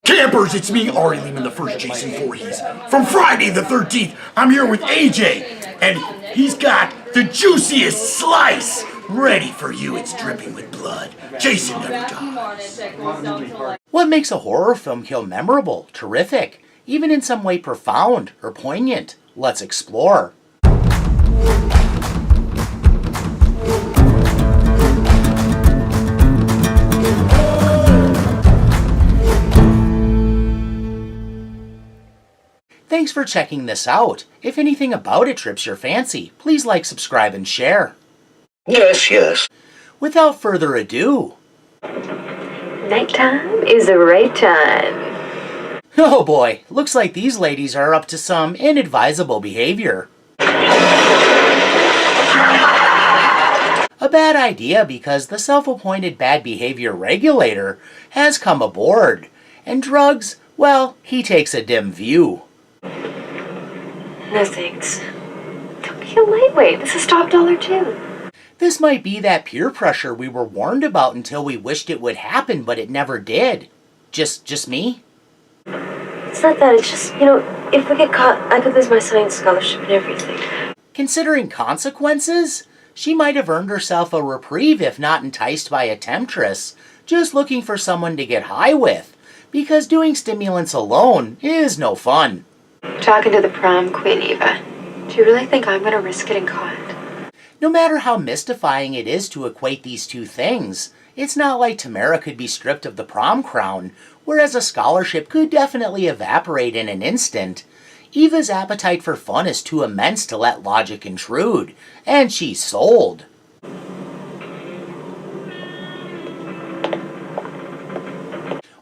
Campers, it's me, Ari Lehman, the first Jason Voorhees. From Friday the 13th, I'm here with AJ, and he's got the juiciest slice ready for you. It's dripping with blood. Jason never dies. What makes a horror film kill memorable, terrific, even in some way profound or poignant? Let's explore. Thanks for checking this out. If anything about it trips your fancy, please like, subscribe, and share. Yes. Without further ado... Nighttime is the right time. Oh boy, looks like these ladies are up to some inadvisable behavior. A bad idea because the self-appointed bad behavior regulator has come aboard. And drugs, well, he takes a dim view. No thanks. Don't be a lightweight. This is top dollar too. This might be that peer pressure we were warned about until we wished it would happen, but it never did. Just me? It's not that. It's just, if we get caught, I could lose my science scholarship and everything. Considering consequences, she might have earned herself a reprieve if not enticed by a temptress, just looking for someone to get high with, because doing stimulants alone is no fun. Talking to the prom queen, Eva. Do you really think I'm going to risk getting caught? No matter how mystifying it is to equate these two things, it's not like Tamara could be stripped of the prom crown, whereas a scholarship could definitely evaporate in an instant. Eva's appetite for fun is too immense to let logic intrude, and she's sold.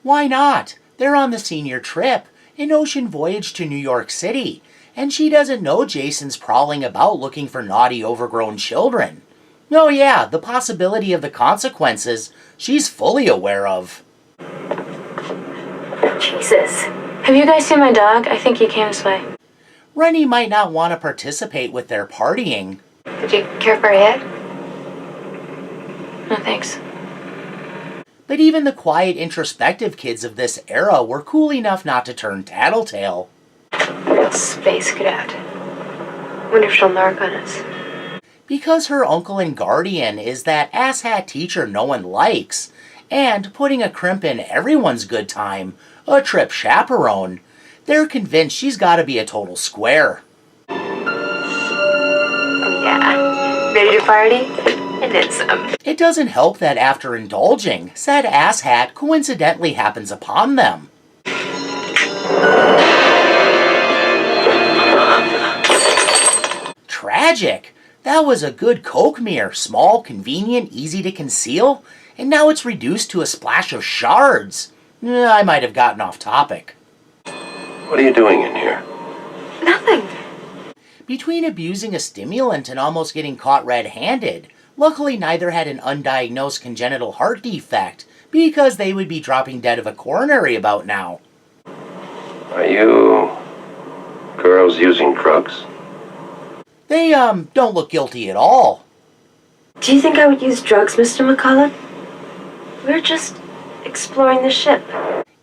Why not? They're on the senior trip, an ocean voyage to New York City, and she doesn't know Jason's prowling about looking for naughty, overgrown children. Oh yeah, the possibility of the consequences she's fully aware of. Jesus. Have you guys seen my dog? I think he came this way. Rennie might not want to participate with their partying. Did you care for a hit? No thanks. But even the quiet, introspective kids of this era were cool enough not to turn tattletale. Real space cadet. Wonder if she'll narc on us. Because her uncle and guardian is that asshat teacher no one likes, and putting a crimp in everyone's good time, a trip chaperone, they're convinced she's gotta be a total square. Oh yeah. Ready to party? And then some. It doesn't help that after indulging, said asshat coincidentally happens upon them. Tragic! That was a good Coke mirror, small, convenient, easy to conceal, and now it's reduced to a splash of shards. I might have gotten off topic. What are you doing in here? Nothing. Between abusing a stimulant and almost getting caught red-handed, luckily neither had an undiagnosed congenital heart defect, because they would be dropping dead of a coronary about now. Are you girls using drugs? They, don't look guilty at all. Do you think I would use drugs, Mr. McCullough? We're just exploring the ship.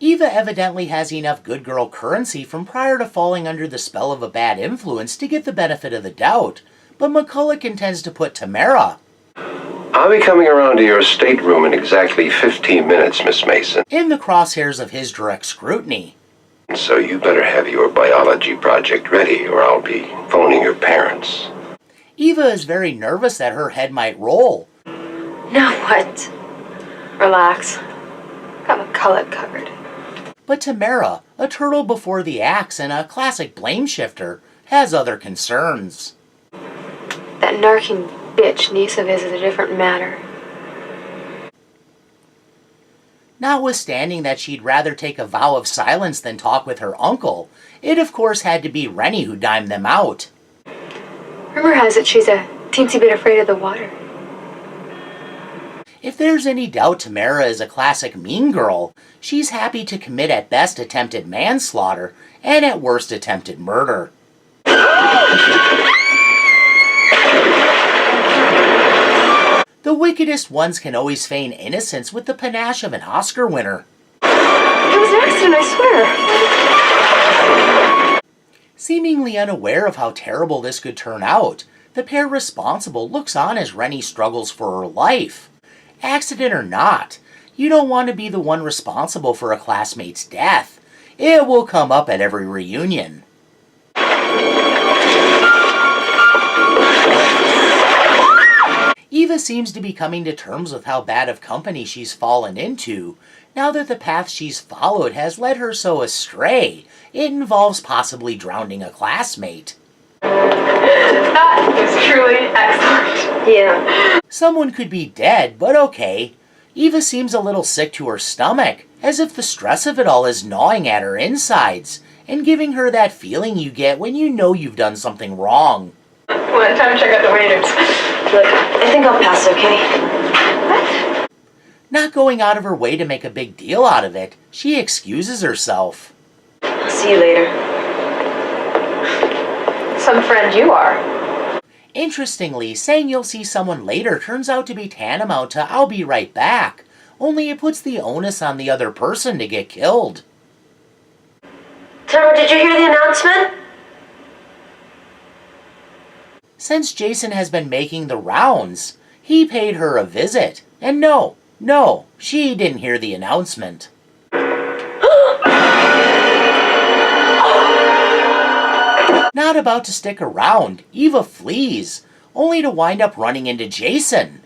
Eva evidently has enough good girl currency from prior to falling under the spell of a bad influence to get the benefit of the doubt, but McCullough intends to put Tamara. I'll be coming around to your stateroom in exactly 15 minutes, Miss Mason. In the crosshairs of his direct scrutiny. So you better have your biology project ready, or I'll be phoning your parents. Eva is very nervous that her head might roll. Now what? Relax. Got McCullough covered. But Tamara, a turtle before the axe and a classic blame shifter, has other concerns. That narking bitch niece of his is a different matter. Notwithstanding that she'd rather take a vow of silence than talk with her uncle, it of course had to be Rennie who dimed them out. Rumor has it she's a teensy bit afraid of the water. If there's any doubt Tamara is a classic mean girl, she's happy to commit at best attempted manslaughter and at worst attempted murder. The wickedest ones can always feign innocence with the panache of an Oscar winner. It was an accident, I Seemingly unaware of how terrible this could turn out, the pair responsible looks on as Rennie struggles for her life. Accident or not, you don't want to be the one responsible for a classmate's death. It will come up at every reunion. Eva seems to be coming to terms with how bad of company she's fallen into, now that the path she's followed has led her so astray. It involves possibly drowning a classmate. That is truly excellent. Yeah. Someone could be dead, but okay. Eva seems a little sick to her stomach, as if the stress of it all is gnawing at her insides, and giving her that feeling you get when you know you've done something wrong. Well, time to check out the waiters. Look, I think I'll pass, okay? What? Not going out of her way to make a big deal out of it, she excuses herself. I'll see you later. Some friend you are. Interestingly, saying you'll see someone later turns out to be tantamount to "I'll be right back," only it puts the onus on the other person to get killed. Tara, did you hear the announcement? Since Jason has been making the rounds, he paid her a visit. And no, she didn't hear the announcement. Not about to stick around, Eva flees, only to wind up running into Jason.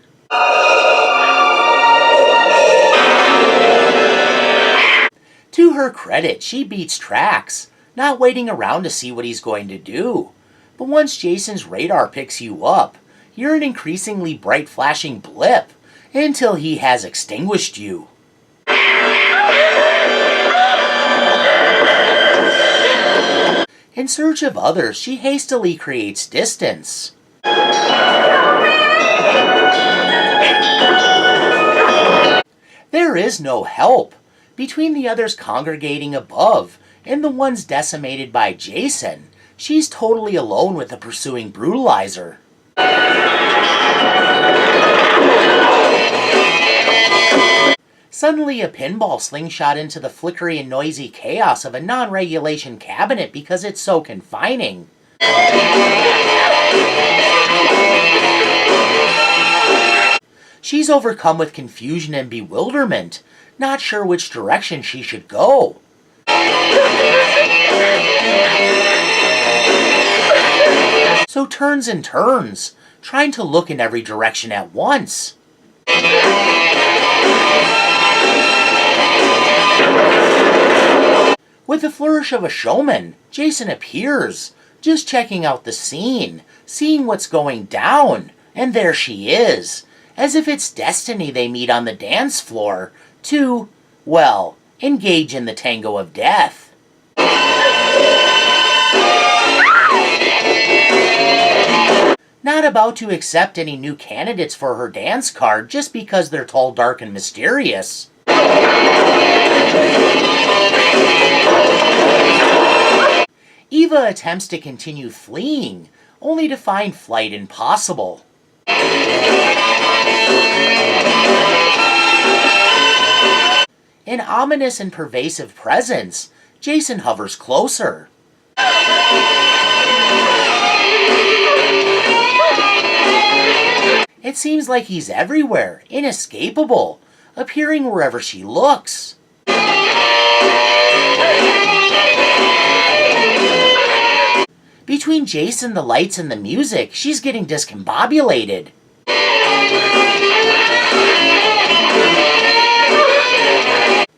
To her credit, she beats tracks, not waiting around to see what he's going to do. But once Jason's radar picks you up, you're an increasingly bright flashing blip, until he has extinguished you. In search of others, she hastily creates distance. There is no help. Between the others congregating above and the ones decimated by Jason, she's totally alone with the pursuing brutalizer. Suddenly a pinball slingshot into the flickery and noisy chaos of a non-regulation cabinet because it's so confining. She's overcome with confusion and bewilderment, not sure which direction she should go. So turns and turns, trying to look in every direction at once. With the flourish of a showman, Jason appears, just checking out the scene, seeing what's going down, and there she is, as if it's destiny they meet on the dance floor to, well, engage in the tango of death. Not about to accept any new candidates for her dance card just because they're tall, dark, and mysterious. Eva attempts to continue fleeing, only to find flight impossible. An ominous and pervasive presence, Jason hovers closer. It seems like he's everywhere, inescapable, appearing wherever she looks. Between Jason, the lights, and the music, she's getting discombobulated.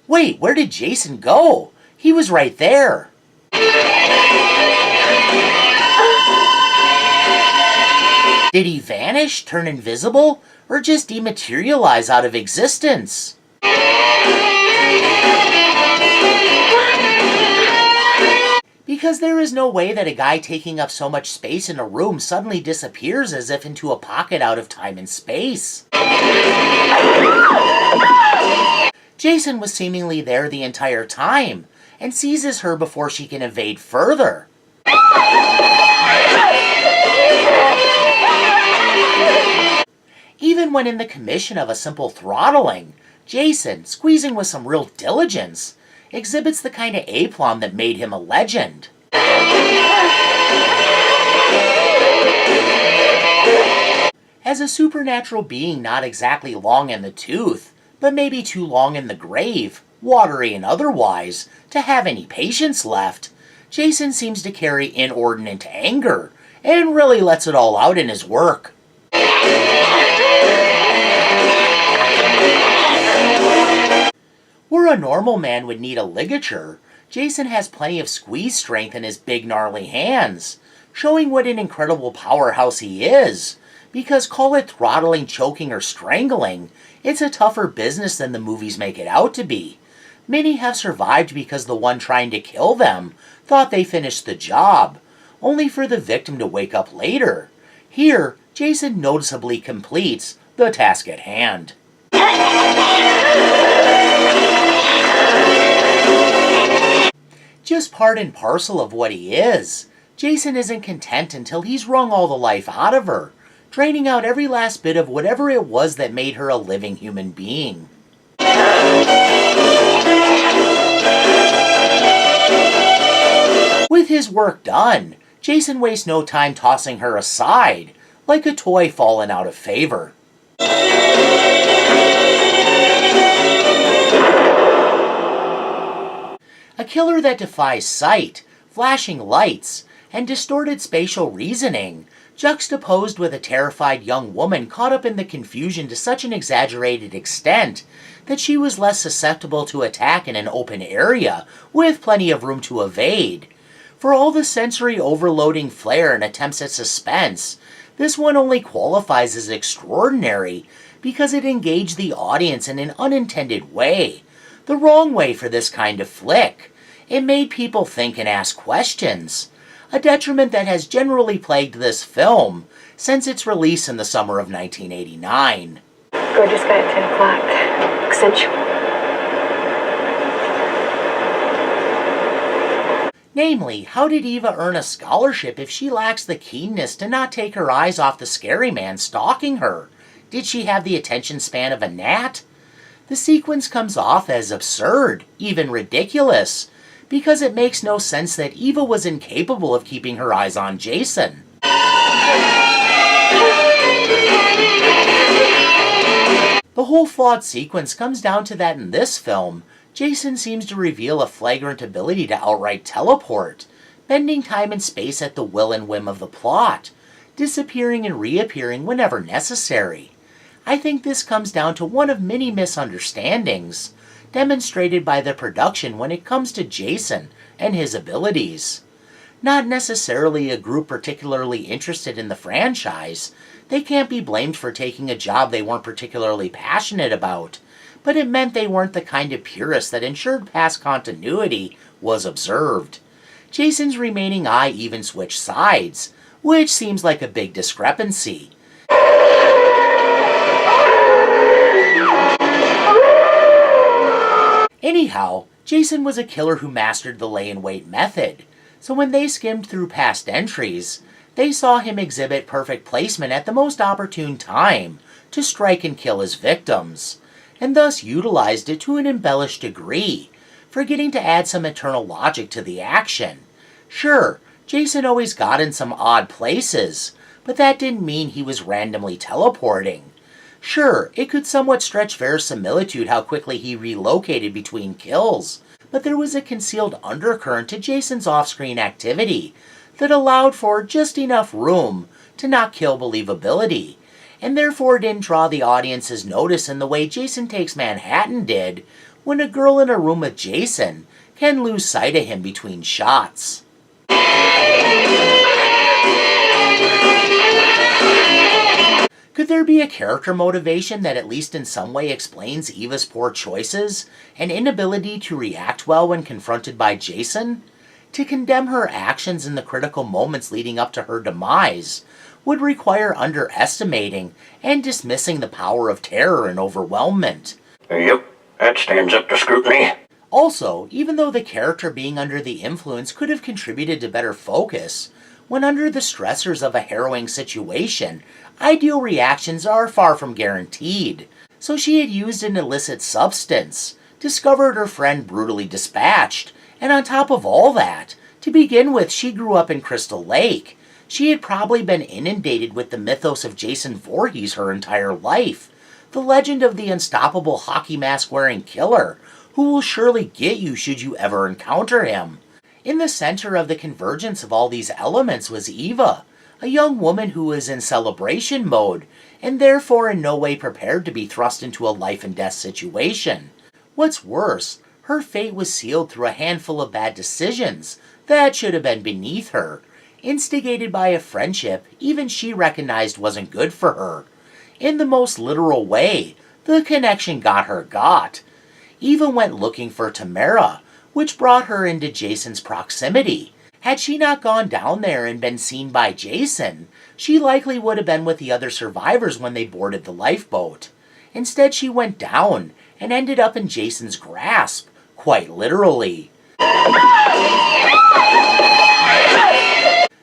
Wait, where did Jason go? He was right there. Did he vanish, turn invisible, or just dematerialize out of existence? Because there is no way that a guy taking up so much space in a room suddenly disappears as if into a pocket out of time and space. Jason was seemingly there the entire time, and seizes her before she can evade further. Even when in the commission of a simple throttling, Jason, squeezing with some real diligence, exhibits the kind of aplomb that made him a legend. As a supernatural being not exactly long in the tooth, but maybe too long in the grave, watery and otherwise, to have any patience left, Jason seems to carry inordinate anger, and really lets it all out in his work. Where a normal man would need a ligature, Jason has plenty of squeeze strength in his big gnarly hands, showing what an incredible powerhouse he is, because call it throttling, choking, or strangling, it's a tougher business than the movies make it out to be. Many have survived because the one trying to kill them thought they finished the job, only for the victim to wake up later. Here, Jason noticeably completes the task at hand. Just part and parcel of what he is, Jason isn't content until he's wrung all the life out of her, draining out every last bit of whatever it was that made her a living human being. With his work done, Jason wastes no time tossing her aside, like a toy fallen out of favor. A killer that defies sight, flashing lights, and distorted spatial reasoning, juxtaposed with a terrified young woman caught up in the confusion to such an exaggerated extent that she was less susceptible to attack in an open area with plenty of room to evade. For all the sensory overloading flair and attempts at suspense, this one only qualifies as extraordinary because it engaged the audience in an unintended way, the wrong way for this kind of flick. It made people think and ask questions, a detriment that has generally plagued this film since its release in the summer of 1989. Gorgeous guy at 10 o'clock. Accentual. Namely, how did Eva earn a scholarship if she lacks the keenness to not take her eyes off the scary man stalking her? Did she have the attention span of a gnat? The sequence comes off as absurd, even ridiculous, because it makes no sense that Eva was incapable of keeping her eyes on Jason. The whole flawed sequence comes down to that in this film, Jason seems to reveal a flagrant ability to outright teleport, bending time and space at the will and whim of the plot, disappearing and reappearing whenever necessary. I think this comes down to one of many misunderstandings demonstrated by the production when it comes to Jason and his abilities. Not necessarily a group particularly interested in the franchise, they can't be blamed for taking a job they weren't particularly passionate about, but it meant they weren't the kind of purists that ensured past continuity was observed. Jason's remaining eye even switched sides, which seems like a big discrepancy. Anyhow, Jason was a killer who mastered the lay-in-wait method, so when they skimmed through past entries, they saw him exhibit perfect placement at the most opportune time to strike and kill his victims, and thus utilized it to an embellished degree, forgetting to add some internal logic to the action. Sure, Jason always got in some odd places, but that didn't mean he was randomly teleporting. Sure, it could somewhat stretch verisimilitude how quickly he relocated between kills, but there was a concealed undercurrent to Jason's off-screen activity that allowed for just enough room to not kill believability, and therefore didn't draw the audience's notice in the way Jason Takes Manhattan did when a girl in a room with Jason can lose sight of him between shots. Could there be a character motivation that at least in some way explains Eva's poor choices and inability to react well when confronted by Jason? To condemn her actions in the critical moments leading up to her demise would require underestimating and dismissing the power of terror and overwhelmment. Yep, that stands up to scrutiny. Also, even though the character being under the influence could have contributed to better focus, when under the stressors of a harrowing situation, ideal reactions are far from guaranteed. So she had used an illicit substance, discovered her friend brutally dispatched, and on top of all that, To begin with, she grew up in Crystal Lake. She had probably been inundated with the mythos of Jason Voorhees her entire life, the legend of the unstoppable hockey mask-wearing killer, who will surely get you should you ever encounter him. In the center of the convergence of all these elements was Eva, a young woman who was in celebration mode, and therefore in no way prepared to be thrust into a life-and-death situation. What's worse, her fate was sealed through a handful of bad decisions that should have been beneath her, instigated by a friendship even she recognized wasn't good for her. In the most literal way, the connection got her got. Eva went looking for Tamara, which brought her into Jason's proximity. Had she not gone down there and been seen by Jason, she likely would have been with the other survivors when they boarded the lifeboat. Instead, she went down and ended up in Jason's grasp, quite literally.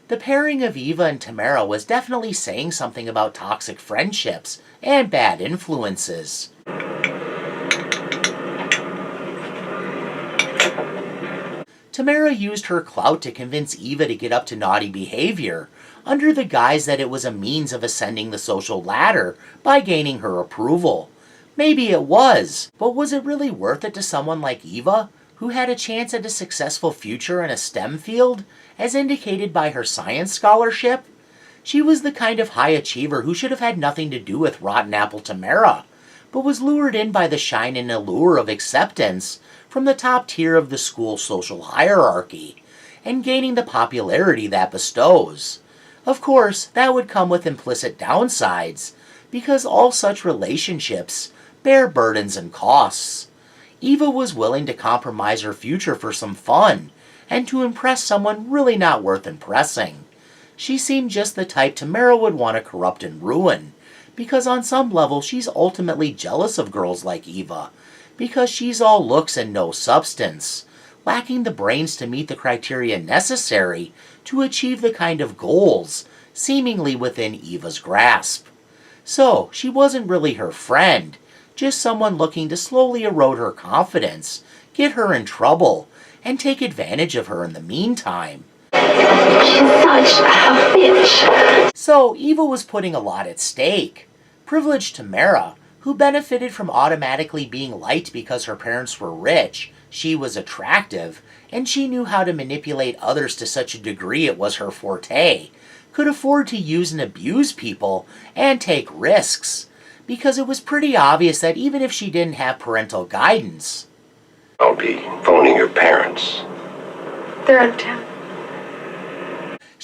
The pairing of Eva and Tamara was definitely saying something about toxic friendships and bad influences. Tamara used her clout to convince Eva to get up to naughty behavior, under the guise that it was a means of ascending the social ladder by gaining her approval. Maybe it was, but was it really worth it to someone like Eva, who had a chance at a successful future in a STEM field, as indicated by her science scholarship? She was the kind of high achiever who should have had nothing to do with Rotten Apple Tamara, but was lured in by the shine and allure of acceptance from the top tier of the school social hierarchy, and gaining the popularity that bestows. Of course, that would come with implicit downsides, because all such relationships bear burdens and costs. Eva was willing to compromise her future for some fun, and to impress someone really not worth impressing. She seemed just the type Tamara would want to corrupt and ruin, because on some level she's ultimately jealous of girls like Eva, because she's all looks and no substance, lacking the brains to meet the criteria necessary to achieve the kind of goals seemingly within Eva's grasp. So, she wasn't really her friend, just someone looking to slowly erode her confidence, get her in trouble, and take advantage of her in the meantime. She's such a bitch. So, Eva was putting a lot at stake. Privileged Tamara, who benefited from automatically being liked because her parents were rich, she was attractive, and she knew how to manipulate others to such a degree it was her forte, could afford to use and abuse people and take risks, because it was pretty obvious that even if she didn't have parental guidance, I'll be phoning your parents. They're out of town.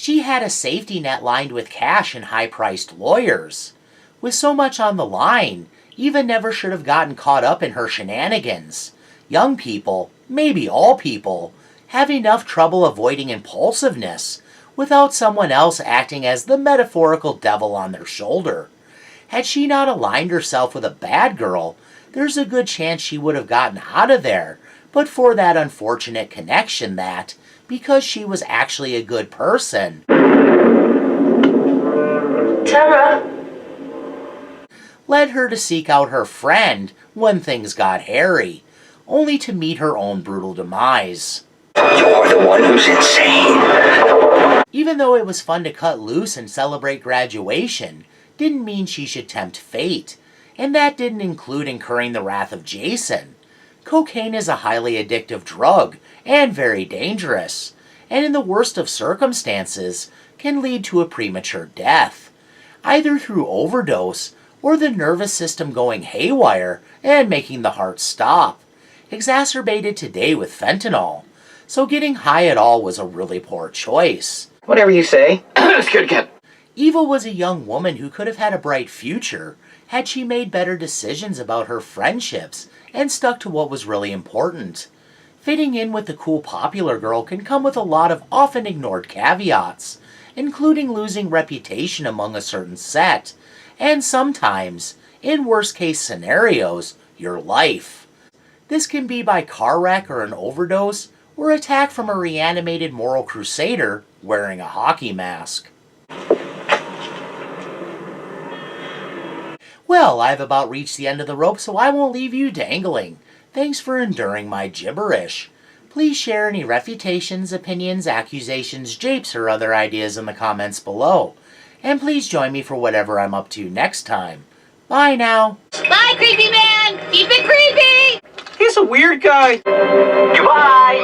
she had a safety net lined with cash and high-priced lawyers. With so much on the line, Eva never should have gotten caught up in her shenanigans. Young people, maybe all people, have enough trouble avoiding impulsiveness without someone else acting as the metaphorical devil on their shoulder. Had she not aligned herself with a bad girl, there's a good chance she would have gotten out of there, but for that unfortunate connection that, because she was actually a good person, Tara, led her to seek out her friend when things got hairy, only to meet her own brutal demise. You're the one who's insane. Even though it was fun to cut loose and celebrate graduation, didn't mean she should tempt fate, and that didn't include incurring the wrath of Jason. Cocaine is a highly addictive drug, and very dangerous, and in the worst of circumstances, can lead to a premature death, either through overdose or the nervous system going haywire and making the heart stop, exacerbated today with fentanyl, so getting high at all was a really poor choice. Whatever you say. It's good, Cap. Eva was a young woman who could have had a bright future had she made better decisions about her friendships and stuck to what was really important. Fitting in with the cool popular girl can come with a lot of often ignored caveats, including losing reputation among a certain set, and sometimes, in worst case scenarios, your life. This can be by car wreck or an overdose, or attack from a reanimated moral crusader wearing a hockey mask. Well, I've about reached the end of the rope, so I won't leave you dangling. Thanks for enduring my gibberish. Please share any refutations, opinions, accusations, japes, or other ideas in the comments below. And please join me for whatever I'm up to next time. Bye now. Bye, creepy man! Keep it creepy! He's a weird guy. Goodbye!